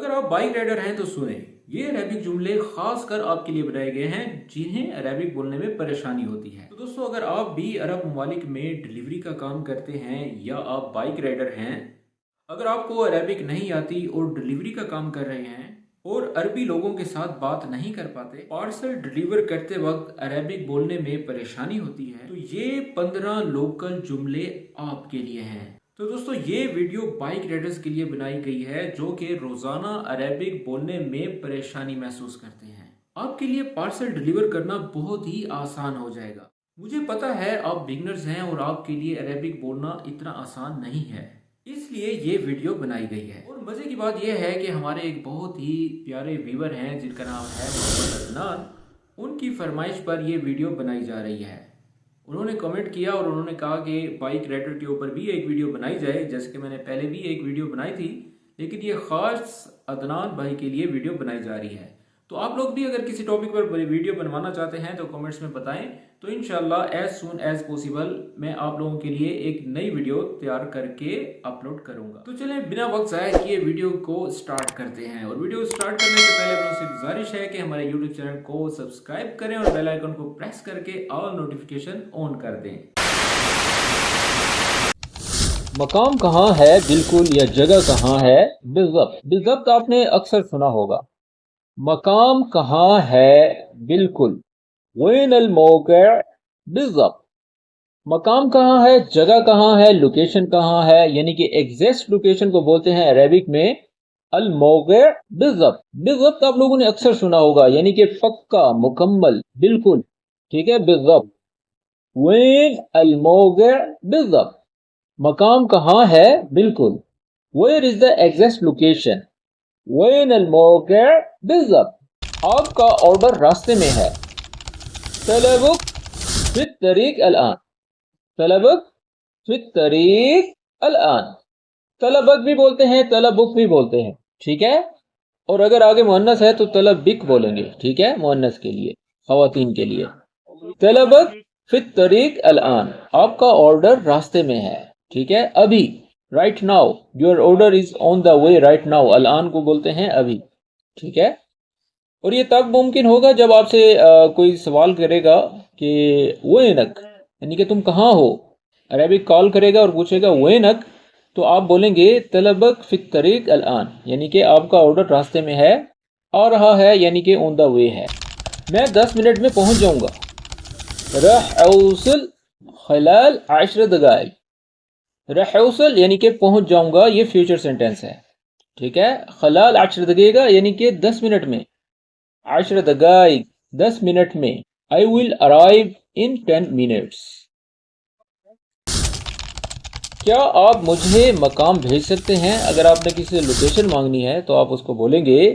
अगर आप bike rider हैं तो सुने, ये अरेबिक जुमले खास कर आपके लिए बनाए गए हैं जिन्हें अरेबिक बोलने में परेशानी होती है। तो दोस्तों, अगर आप भी अरब ममालिक में डिलीवरी का काम करते हैं या आप बाइक राइडर हैं, अगर आपको अरेबिक नहीं आती और डिलीवरी का काम कर रहे हैं और अरबी लोगों के साथ बात नहीं कर पाते, पार्सल डिलीवर करते वक्त अरेबिक बोलने में परेशानी होती है, तो ये 15 लोकल जुमले आपके लिए हैं। तो दोस्तों, ये वीडियो बाइक राइडर्स के लिए बनाई गई है जो कि रोजाना अरेबिक बोलने में परेशानी महसूस करते हैं। आपके लिए पार्सल डिलीवर करना बहुत ही आसान हो जाएगा। मुझे पता है आप बिगनर्स हैं और आपके लिए अरेबिक बोलना इतना आसान नहीं है, इसलिए ये वीडियो बनाई गई है। और मजे की बात यह है कि हमारे एक बहुत ही प्यारे व्यूवर हैं जिनका नाम है मोहम्मद अदनान, उनकी फरमाइश पर यह वीडियो बनाई जा रही है। उन्होंने कमेंट किया और उन्होंने कहा कि बाइक राइडर के ऊपर भी एक वीडियो बनाई जाए, जैसे कि मैंने पहले भी एक वीडियो बनाई थी, लेकिन ये खास अदनान भाई के लिए वीडियो बनाई जा रही है। तो आप लोग भी अगर किसी टॉपिक पर वीडियो बनवाना चाहते हैं तो कमेंट्स में बताएं, तो इंशाल्लाह एज सून एज पॉसिबल मैं आप लोगों के लिए एक नई वीडियो तैयार करके अपलोड करूंगा। तो चलें बिना वक्त ज़ाया किए वीडियो को स्टार्ट करते हैं। और वीडियो स्टार्ट करने से पहले आप लोगों से गुजारिश है कि हमारे यूट्यूब चैनल को सब्सक्राइब करें और बेल आइकन को प्रेस करके ऑल नोटिफिकेशन ऑन कर दें। मकाम कहाँ है बिल्कुल या जगह कहाँ है बिल्ज़ब्त। बिल्ज़ब्त आपने अक्सर सुना होगा। मकाम कहाँ है बिल्कुल, वैन अल मौक़िअ बिल्ज़ब्त। मकाम कहाँ है, जगह कहाँ है, लोकेशन कहाँ है, यानी कि एग्जैक्ट लोकेशन को बोलते हैं अरेबिक में अल मौक़िअ बिल्ज़ब्त। बिल्ज़ब्त आप लोगों ने अक्सर सुना होगा, यानी कि पक्का, मुकम्मल, बिल्कुल, ठीक है, बिल्ज़ब्त। वैन अल मौक़िअ बिल्ज़ब्त, मकाम कहाँ है बिल्कुल। Where is the exact location, वैन अल मौक़िअ बिल्ज़ब्त, आपका ऑर्डर रास्ते में है। तलबुक फित तरीक अल-आन, तलबुक फित तरीक अल-आन। तलबक भी बोलते हैं, तलबुक भी बोलते हैं, ठीक है। और अगर आगे मुअन्नस है तो तलबिक बोलेंगे, ठीक है, मुअन्नस के लिए, ख़वातीन के लिए। तलबक फित तरीक अल-आन, आपका ऑर्डर रास्ते में है, ठीक है, अभी, right now, your order is on the way right now. अल-आन को बोलते हैं अभी, ठीक है। और ये तब मुमकिन होगा जब आपसे कोई सवाल करेगा कि वैनक, यानी कि तुम कहाँ हो। अरबिक कॉल करेगा और पूछेगा वैनक, तो आप बोलेंगे तलबक फित तरीक अल-आन, यानी कि आपका ऑर्डर रास्ते में है, आ रहा है, यानी कि ऑन द वे है। मैं 10 मिनट में पहुंच जाऊंगा। रह औसल खलाल 10 दक़ाइक़, रह औसल यानी कि पहुंच जाऊंगा, ये फ्यूचर सेंटेंस है, ठीक है। खलाल 10 दक़ीक़ यानी कि 10 मिनट में, 10 दक़ाइक़ 10 मिनट में। I will arrive in 10 minutes. क्या आप मुझे मकाम भेज सकते हैं। अगर आपने किसी से लोकेशन मांगनी है तो आप उसको बोलेंगे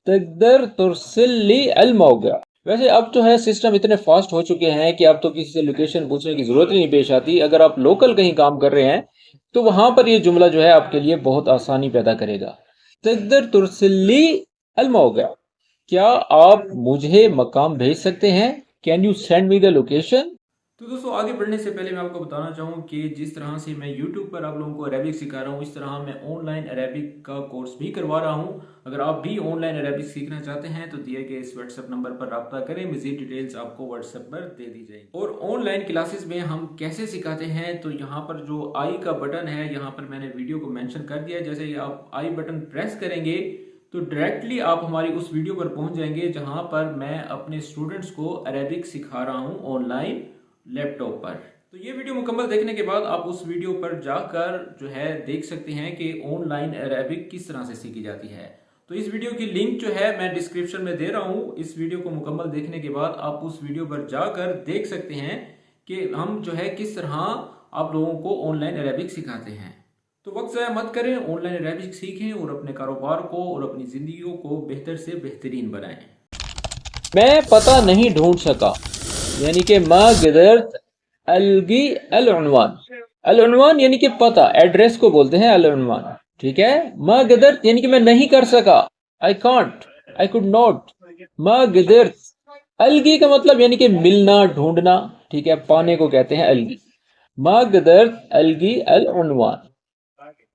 तक़दर तुरसिली अल मौक़िअ। वैसे अब जो है सिस्टम इतने फास्ट हो चुके हैं कि अब तो किसी से लोकेशन पूछने की ज़रूरत नहीं पेश आती। अगर आप लोकल कहीं काम कर रहे हैं तो वहाँ पर ये जुमला जो है आपके लिए बहुत आसानी पैदा करेगा। तक़दर तुरसिली अल मौक़िअ, क्या आप मुझे मकाम भेज सकते हैं, can you send me the location. तो दोस्तों, आगे बढ़ने से पहले मैं आपको बताना चाहूँ कि जिस तरह से मैं YouTube पर आप लोगों को अरेबिक सिखा रहा हूँ, इस तरह मैं ऑनलाइन अरेबिक का कोर्स भी करवा रहा हूँ। अगर आप भी ऑनलाइन अरेबिक सीखना चाहते हैं तो दिए गए इस व्हाट्सएप नंबर पर रब्ता करें, मज़ीद डिटेल्स आपको व्हाट्सएप पर दे दी जाएगी। और ऑनलाइन क्लासेस में हम कैसे सिखाते हैं, तो यहाँ पर जो आई का बटन है, यहाँ पर मैंने वीडियो को मैंशन कर दिया। जैसे ही आप आई बटन प्रेस करेंगे तो डायरेक्टली आप हमारी उस वीडियो पर पहुंच जाएंगे जहां पर मैं अपने स्टूडेंट्स को अरेबिक सिखा रहा हूं ऑनलाइन लैपटॉप पर। तो ये वीडियो मुकम्मल देखने के बाद आप उस वीडियो पर जाकर जो है देख सकते हैं कि ऑनलाइन अरेबिक किस तरह से सीखी जाती है। तो इस वीडियो की लिंक जो है मैं डिस्क्रिप्शन में दे रहा हूँ। इस वीडियो को मुकम्मल देखने के बाद आप उस वीडियो पर जाकर देख सकते हैं कि हम जो है किस तरह आप लोगों को ऑनलाइन अरेबिक सिखाते हैं। तो वक्त ज़ाया मत करें, ऑनलाइन अरेबिक सीखें और अपने कारोबार को और अपनी ज़िंदगी को बेहतर से बेहतरीन बनाएं। मैं पता नहीं ढूंढ सका, यानी कि मा क़दरत अलगी अल-उन्वान। अल-उन्वान यानी कि पता, एड्रेस को बोलते हैं अल-उन्वान, ठीक है। मा क़दरत यानी कि मैं नहीं कर सका, I can't, I could not. मा क़दरत अलगी का मतलब यानी कि मिलना, ढूंढना, ठीक है, पाने को कहते हैं अलगी। मा क़दरत अलगी अल-उन्वान,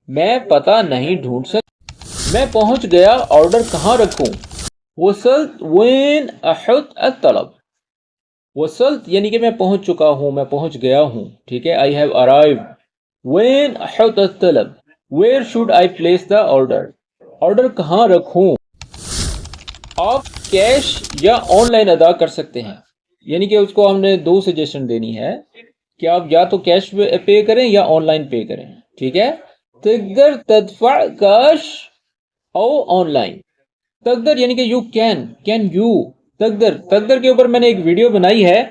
मैं पता नहीं ढूंढ सकता। میں پہنچ گیا آرڈر کہاں رکھوں؟ وصلت وین احط الطلب. وصلت یعنی کہ میں پہنچ چکا ہوں، میں پہنچ گیا ہوں، ٹھیک ہے. I have arrived. وین احط الطلب. Where should I place the order? Order کہاں رکھوں؟ آپ کیش یا آن لائن ادا کر سکتے ہیں، یعنی کہ اس کو ہم نے دو سجیشن دینی ہے کہ آپ یا تو کیش پے کریں یا آن لائن پے کریں، ٹھیک ہے. تقدر تدفع کیش او آن لائن. تقدر یعنی کہ یو کین یو. تقدر کے اوپر میں نے ایک ویڈیو بنائی ہے،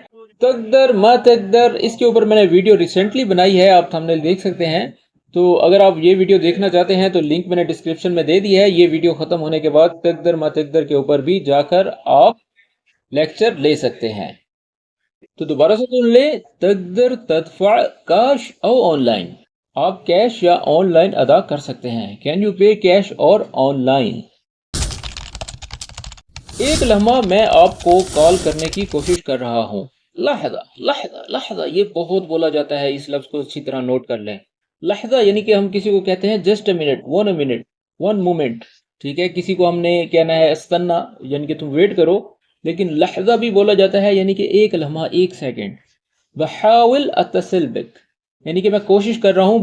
تقدر ما تقدر، اس کے اوپر میں نے ویڈیو ریسنٹلی بنائی ہے، آپ تھمبنیل دیکھ سکتے ہیں. تو اگر آپ یہ ویڈیو دیکھنا چاہتے ہیں تو لنک میں نے ڈسکرپشن میں دے دی ہے. یہ ویڈیو ختم ہونے کے بعد تقدر ما تقدر کے اوپر بھی جا کر آپ لیکچر لے سکتے ہیں. تو دوبارہ سے سن لیں، تقدر تدفع کیش او آن لائن. آپ کیش یا آن لائن ادا کر سکتے ہیں. کین یو پے کیش اور آن لائن. ایک لمحہ میں آپ کو کال کرنے کی کوشش کر رہا ہوں. لحظہ لحظہ لحظہ، یہ بہت بولا جاتا ہے، اس لفظ کو اچھی طرح نوٹ کر لیں. لحظہ یعنی کہ ہم کسی کو کہتے ہیں just a minute, one moment, ٹھیک ہے. کسی کو ہم نے کہنا ہے استنا، یعنی کہ تم ویٹ کرو. لیکن لحظہ بھی بولا جاتا ہے، یعنی کہ ایک لمحہ، ایک سیکنڈ. بحاول اتصل بک، یعنی کہ میں کوشش کر رہا ہوں.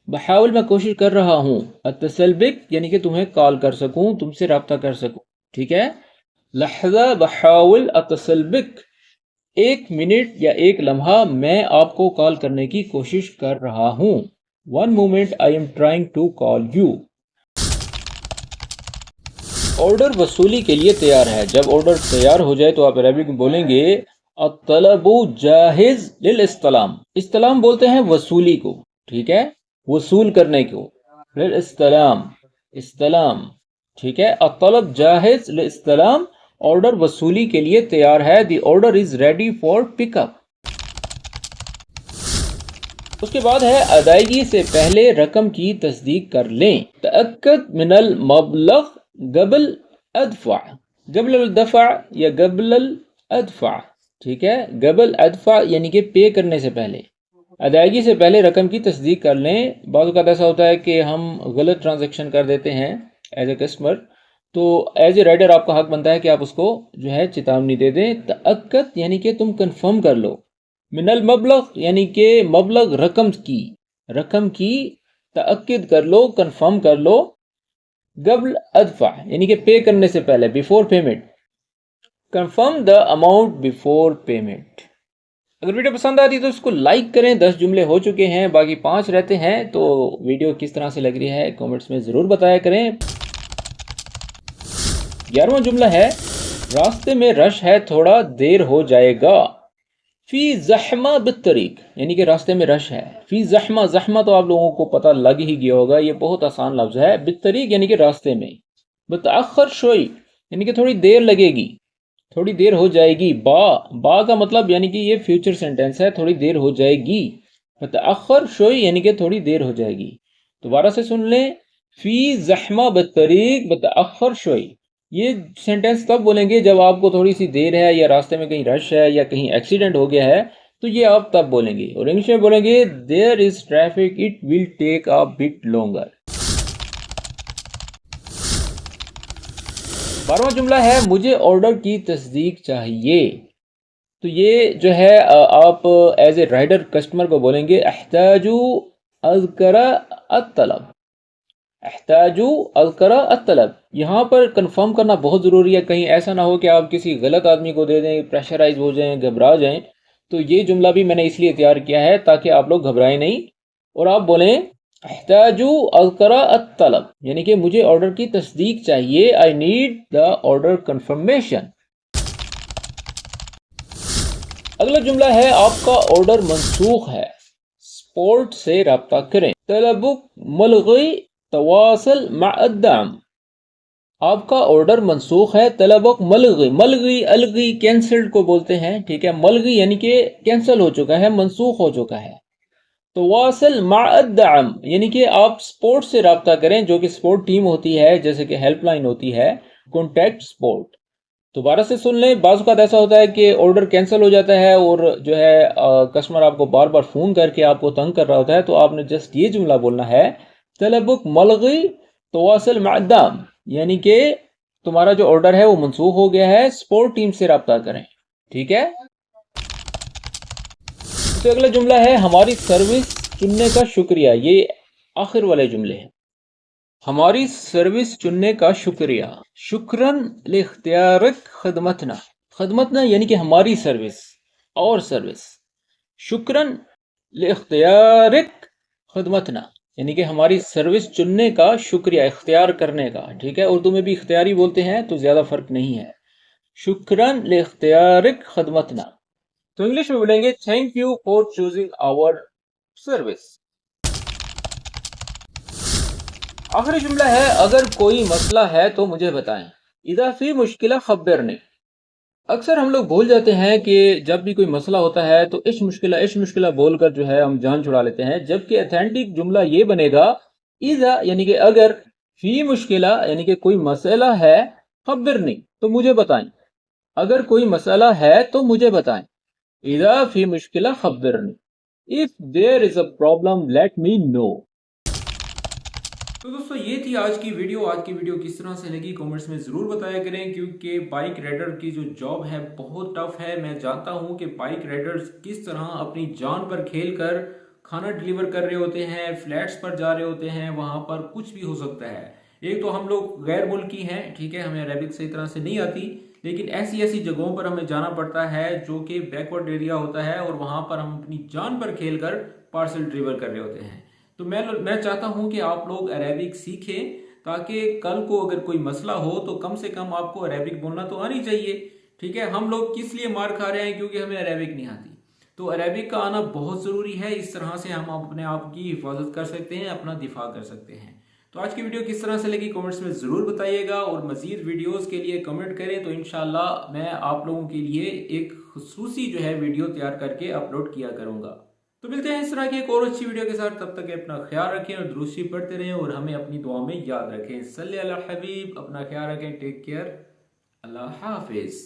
بحاول میں کوشش کر رہا ہوں. اتصل بک یعنی کہ تمہیں کال کر سکوں، تم سے رابطہ کر سکوں، ٹھیک ہے. لحظہ بحاول اتصل بک، ایک منٹ یا ایک لمحہ میں آپ کو کال کرنے کی کوشش کر رہا ہوں. One moment I am trying to call you. Order وصولی کے لیے تیار ہے. جب آرڈر تیار ہو جائے تو آپ عربک میں بولیں گے الطلب جاہز للاستلام. استلام بولتے ہیں وصولی کو، ٹھیک ہے، وصول کرنے کو. للاستلام، استلام، ٹھیک ہے. الطلب جاہز للاستلام، آرڈر وصولی کے لیے تیار ہے. The order is ready for pick up. اس کے بعد ہے ادائیگی سے پہلے رقم کی تصدیق کر لیں. تأکد من المبلغ قبل ادفع. قبل الدفع یا قبل الادفع، ٹھیک ہے. قبل ادفع یعنی کہ پے کرنے سے پہلے، ادائیگی سے پہلے رقم کی تصدیق کر لیں. بعض اوقات ایسا ہوتا ہے کہ ہم غلط ٹرانزیکشن کر دیتے ہیں ایز اے کسٹمر، تو ایز اے رائڈر آپ کا حق بنتا ہے کہ آپ اس کو جو ہے چتاونی دے دیں. تأکد یعنی کہ تم کنفرم کر لو. من المبلغ یعنی کہ مبلغ، رقم کی تأکد کر لو، کنفرم کر لو. قبل ادفع یعنی کہ پے کرنے سے پہلے، before payment. Confirm the amount before payment. اگر ویڈیو پسند آتی ہے تو اس کو لائک کریں. 10 جملے ہو چکے ہیں، باقی 5 رہتے ہیں. تو ویڈیو کس طرح سے لگ رہی ہے کمنٹس میں ضرور بتایا کریں. 11واں جملہ ہے راستے میں رش ہے، تھوڑا دیر ہو جائے گا. فی زحمہ بالطریق یعنی کہ راستے میں رش ہے. فی زحمہ، زحمہ تو آپ لوگوں کو پتہ لگ ہی گیا ہوگا، یہ بہت آسان لفظ ہے. بالطریق یعنی کہ راستے میں. بتأخر شوئی یعنی کہ تھوڑی دیر لگے گی، تھوڑی دیر ہو جائے گی. با کا مطلب یعنی کہ یہ فیوچر سینٹینس ہے، تھوڑی دیر ہو جائے گی. بتأخر شوئی یعنی کہ تھوڑی دیر ہو جائے گی. دوبارہ سے سن لیں، فی زحمہ بالطریق بتأخر شوئی. یہ سینٹینس تب بولیں گے جب آپ کو تھوڑی سی دیر ہے یا راستے میں کہیں رش ہے یا کہیں ایکسیڈنٹ ہو گیا ہے، تو یہ آپ تب بولیں گے. اور انگلش میں بولیں گے there is traffic it will take a bit longer. 12واں جملہ ہے مجھے آرڈر کی تصدیق چاہیے. تو یہ جو ہے آپ ایز اے رائڈر کسٹمر کو بولیں گے احتاج اذکر الطلب. احتاج اذکر الطلب. یہاں پر کنفرم کرنا بہت ضروری ہے، کہیں ایسا نہ ہو کہ آپ کسی غلط آدمی کو دے دیں، پریشرائز ہو جائیں، گھبرا جائیں. تو یہ جملہ بھی میں نے اس لیے تیار کیا ہے تاکہ آپ لوگ گھبرائیں نہیں، اور آپ بولیں احتاج اذکر الطلب یعنی کہ مجھے آرڈر کی تصدیق چاہیے. I need the order confirmation. اگلا جملہ ہے آپ کا آرڈر منسوخ ہے، سپورٹ سے رابطہ کریں. طلبک ملغی تواصل مع الدعم. آپ کا آرڈر منسوخ ہے. طلبک ملغی، ملغی الغی کینسلڈ کو بولتے ہیں، ٹھیک ہے. ملغی یعنی کہ کینسل ہو چکا ہے، منسوخ ہو چکا ہے. تواصل مع الدعم یعنی کہ آپ سپورٹ سے رابطہ کریں، جو کہ سپورٹ ٹیم ہوتی ہے، جیسے کہ ہیلپ لائن ہوتی ہے، کانٹیکٹ سپورٹ. دوبارہ سے سن لیں، بعض اوقات ایسا ہوتا ہے کہ آرڈر کینسل ہو جاتا ہے اور جو ہے کسٹمر آپ کو بار بار فون کر کے آپ کو تنگ کر رہا ہوتا ہے. تو آپ نے جسٹ یہ جملہ بولنا ہے طلبک ملغی तवासल मअद्दाम, यानी कि तुम्हारा जो ऑर्डर है वो मंसूख हो गया है, सपोर्ट टीम से रब्ता करें। ठीक है, तो अगला जुमला है हमारी सर्विस चुनने का शुक्रिया। ये आखिर वाले जुमले हैं। हमारी सर्विस चुनने का शुक्रिया। शुक्रन लिख्तियारिक खदमतना। खदमतना यानी कि हमारी सर्विस और सर्विस। शुक्रन लिख्तियारिक खदमतना यानी कि हमारी सर्विस चुनने का शुक्रिया, इख्तियार करने का। ठीक है, उर्दू में भी इख्तियारी बोलते हैं तो ज़्यादा फ़र्क नहीं है। शुक्रन लिख्तियारिक खदमतना। तो इंग्लिश में बोलेंगे thank you for choosing our service. आखिरी जुमला है अगर कोई मसला है तो मुझे बताएं। इज़ा फी मुश्किला खब्बिरनी। अक्सर हम लोग भूल जाते हैं कि जब भी कोई मसला होता है तो इश मुश्किला बोलकर जो है हम जान छुड़ा लेते हैं, जबकि ऑथेंटिक जुमला ये बनेगा इज़ा यानी कि अगर, फी मुश्किला यानी कि कोई मसला है, खब्बिरनी तो मुझे बताएं। अगर कोई मसला है तो मुझे बताएं। इज़ा फी मुश्किला खब्बिरनी, if there is a problem let me know. तो दोस्तों ये थी आज की वीडियो। आज की वीडियो किस तरह से लगी कमेंट्स में ज़रूर बताया करें, क्योंकि बाइक राइडर की जो जॉब है बहुत टफ है। मैं जानता हूँ कि बाइक राइडर्स किस तरह अपनी जान पर खेल कर खाना डिलीवर कर रहे होते हैं, फ्लैट्स पर जा रहे होते हैं, वहाँ पर कुछ भी हो सकता है। एक तो हम लोग गैर मुल्की हैं, ठीक है, हमें अरेबिक सही तरह से नहीं आती, लेकिन ऐसी ऐसी जगहों पर हमें जाना पड़ता है जो कि बैकवर्ड एरिया होता है, और वहाँ पर हम अपनी जान पर खेल कर पार्सल डिलीवर कर रहे होते हैं। तो मैं चाहता हूं कि आप लोग अरेबिक सीखें, ताकि कल को अगर कोई मसला हो तो कम से कम आपको अरेबिक बोलना तो आनी चाहिए। ठीक है, हम लोग किस लिए मार खा रहे हैं? क्योंकि हमें अरेबिक नहीं आती। तो अरेबिक का आना बहुत ज़रूरी है। इस तरह से हम अपने आप की हिफाजत कर सकते हैं, अपना दिफा कर सकते हैं। तो आज की वीडियो किस तरह से लगी कमेंट्स में ज़रूर बताइएगा, और मज़ीद वीडियोज़ के लिए कमेंट करें तो इंशाल्लाह मैं आप लोगों के लिए एक खुसूसी जो है वीडियो तैयार करके अपलोड किया करूँगा। तो मिलते हैं इस तरह की एक और अच्छी वीडियो के साथ। तब तक अपना ख्याल रखें और दुरूद शरीफ पढ़ते रहें, और हमें अपनी दुआ में याद रखें। सल्ले अला हबीब। अपना ख्याल रखें। Take care. अल्लाह हाफिज।